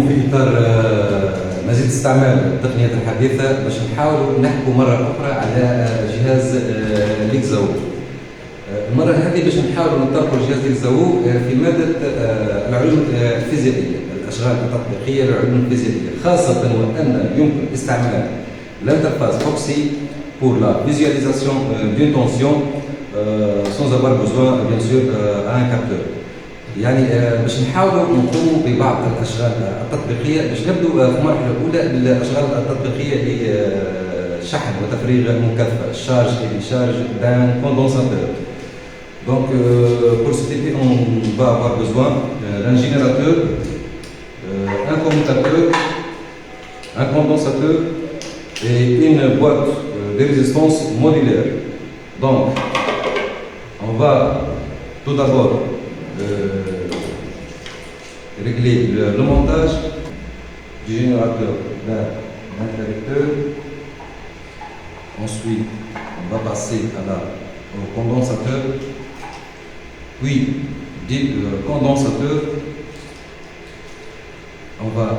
في إطار مزيد استعمال التقنيات الحديثة باش نحاولوا نحكوا مرة أخرى على جهاز ليكزاو. المرة هذه باش نحاولوا نطبقوا جهاز ليكزاو في مادة العلوم الفيزيائية، الأشغال التطبيقية للعلوم الفيزيائية، خاصة وأن يمكن استعمال l'interface proxy pour la visualisation d'une tension sans avoir besoin bien sûr à un capteur. يعني باش نحاولوا نقوموا ببعض الاشغال التطبيقيه باش نبدو في المرحله الاولى بالاشغال التطبيقيه لشحن وتفريغ مكثف الشارج et décharge d'un condensateur. Donc pour ce type on va avoir besoin d'un générateur, un commutateur, un condensateur et une boîte de résistance modulaire. Donc on va tout d'abord régler le montage du générateur d'un interrupteur. Ensuite, on va passer au condensateur, puis du condensateur, on va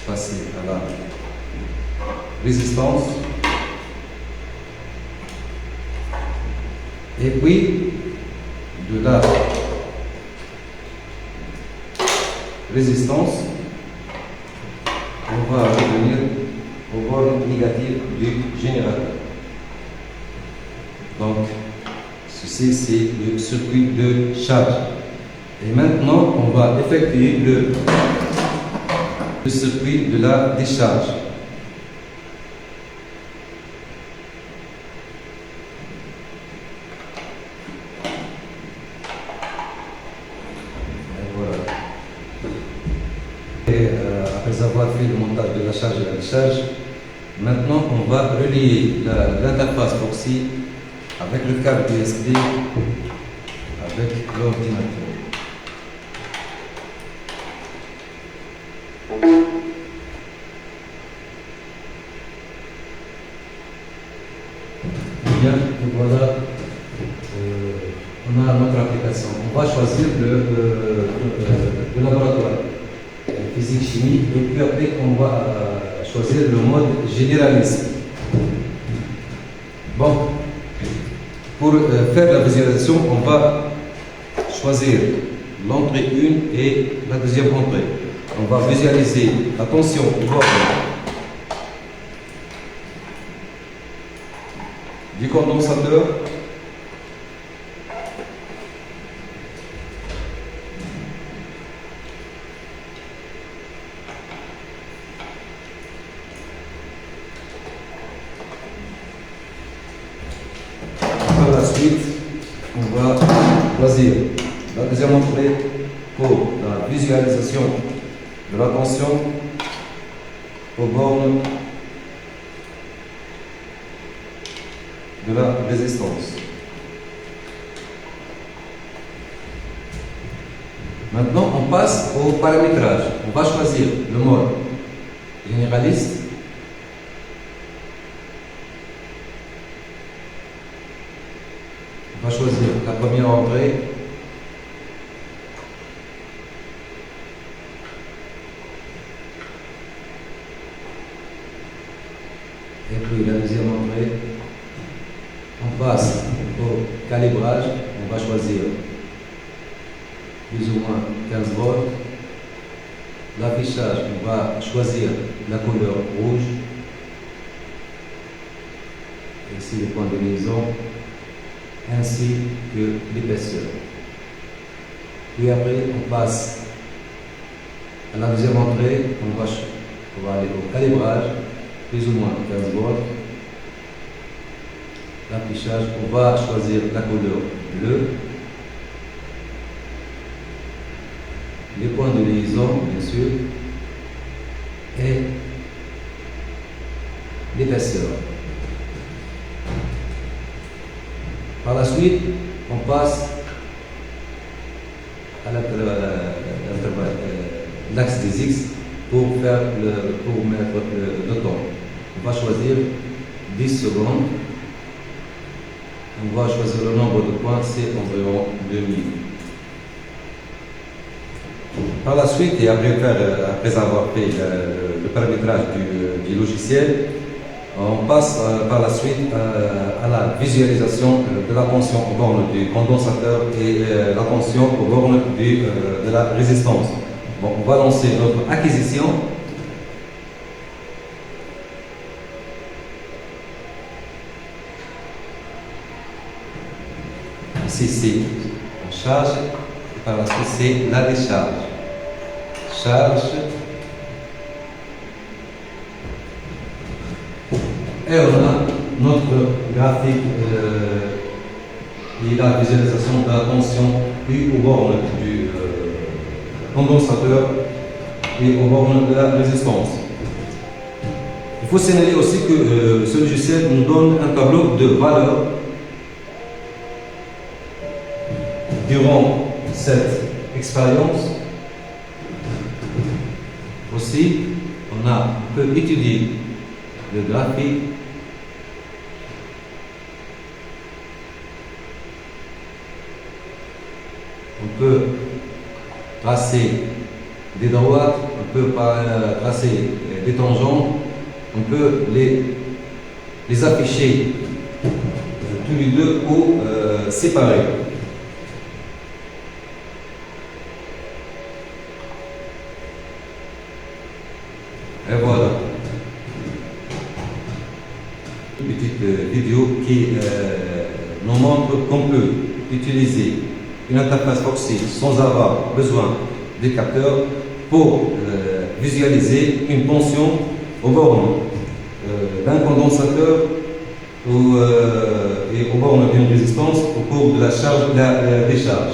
passer à la résistance, et puis de la résistance, on va revenir au bornes négatives du générateur. Donc, ceci c'est le circuit de charge. Et maintenant, on va effectuer le circuit de la décharge. Après avoir fait le montage de la charge et la décharge, maintenant on va relier l'interface proxy avec le câble USB avec l'ordinateur. Bien, voilà, on a notre application. On va choisir le laboratoire physique-chimie et puis après on va choisir le mode généraliste. Bon, pour faire la visualisation, on va choisir l'entrée 1 et la deuxième entrée. On va visualiser la tension du condensateur, par la suite, on va choisir la deuxième entrée pour la visualisation de la tension aux bornes de la résistance. Maintenant, on passe au paramétrage. On va choisir le mode généraliste. On va choisir la première entrée. Et puis la deuxième entrée. On passe au calibrage. On va choisir plus ou moins 15 volts. L'affichage, on va choisir la couleur rouge. Ici le point de liaison, ainsi que l'épaisseur. Puis après, on passe à la deuxième entrée, on va aller au calibrage, plus ou moins 15 volts. L'affichage, on va choisir la couleur bleue. Les points de liaison, bien sûr, et l'épaisseur. Par la suite, on passe à l'axe des X pour mettre le temps. On va choisir 10 secondes. On va choisir le nombre de points, c'est environ 2000. Par la suite, et après avoir fait le paramétrage du logiciel, on passe par la suite à la visualisation de la tension aux bornes du condensateur et la tension aux bornes de la résistance. Bon, on va lancer notre acquisition. Ici, c'est la charge, et par la suite, c'est la décharge. Charge. Et on a notre graphique et la visualisation de la tension et aux bornes du condensateur et aux bornes de la résistance. Il faut signaler aussi que ce logiciel nous donne un tableau de valeurs durant cette expérience. Aussi, on peut étudier le graphique. On peut tracer des droites, on peut tracer des tangentes, on peut les afficher tous les deux ou séparer. Et voilà. Une petite vidéo qui nous montre qu'on peut utiliser une interface Foxy sans avoir besoin des capteurs pour visualiser une tension au bornes d'un condensateur et au bornes d'une résistance au cours de la charge de la décharge.